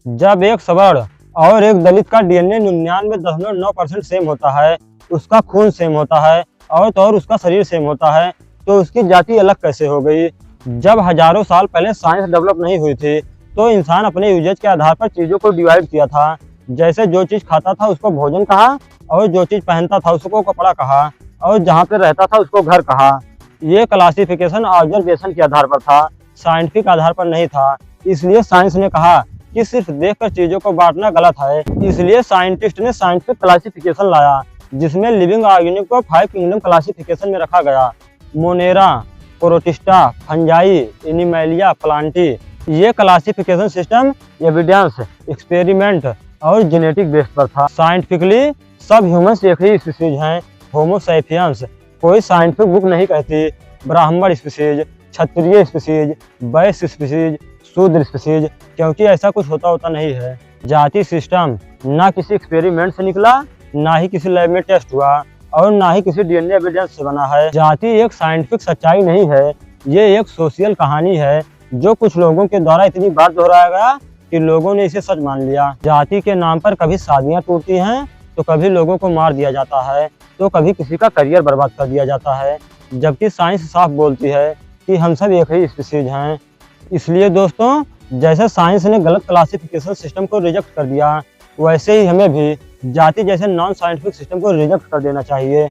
जब एक सवर्ण और एक दलित का डीएनए 99.9% सेम होता है, उसका खून सेम होता है और उसका शरीर सेम होता है, तो उसकी जाति अलग कैसे हो गई? जब हजारों साल पहले साइंस डेवलप नहीं हुई थी, तो इंसान अपने यूजेज के आधार पर चीजों को डिवाइड किया था। जैसे जो चीज खाता था उसको भोजन कहा, और जो चीज पहनता था उसको कपड़ा कहा, और जहाँ पे रहता था उसको घर कहा। ये क्लासिफिकेशन ऑब्जर्वेशन के आधार पर था, साइंटिफिक आधार पर नहीं था। इसलिए साइंस ने कहा कि सिर्फ देखकर चीजों को बांटना गलत है। इसलिए साइंटिस्ट ने साइंटिफिक क्लासिफिकेशन लाया, जिसमें लिविंग ऑर्गेनिज्म को 5 किंगडम क्लासिफिकेशन में रखा गया: मोनेरा, प्रोटिस्टा, फंजाई, एनिमैलिया, प्लांटी। ये क्लासिफिकेशन सिस्टम एविडेंस, एक्सपेरिमेंट और जेनेटिक बेस पर था। साइंटिफिकली सब ह्यूमंस एक ही स्पीसीज हैं, होमो सैपियंस। कोई साइंटिफिक बुक नहीं कहती ब्राह्मण स्पीसीज, क्षत्रिय स्पीसीज, वैश्य स्पीसीज, शूद्र स्पीसीज, क्योंकि ऐसा कुछ होता नहीं है। जाति सिस्टम ना किसी एक्सपेरिमेंट से निकला, ना ही किसी लैब में टेस्ट हुआ, और ना ही किसी डीएनए एविडेंस से बना है। जाति एक साइंटिफिक सच्चाई नहीं है, ये एक सोशल कहानी है जो कुछ लोगों के द्वारा इतनी बार दोहराया गया कि लोगों ने इसे सच मान लिया। जाति के नाम पर कभी शादियां टूटती हैं, तो कभी लोगों को मार दिया जाता है, तो कभी किसी का करियर बर्बाद कर दिया जाता है, जबकि साइंस साफ बोलती है कि हम सब एक ही स्पीसीज हैं। इसलिए दोस्तों, जैसे साइंस ने गलत क्लासिफिकेशन सिस्टम को रिजेक्ट कर दिया, वैसे ही हमें भी जाति जैसे नॉन साइंटिफिक सिस्टम को रिजेक्ट कर देना चाहिए।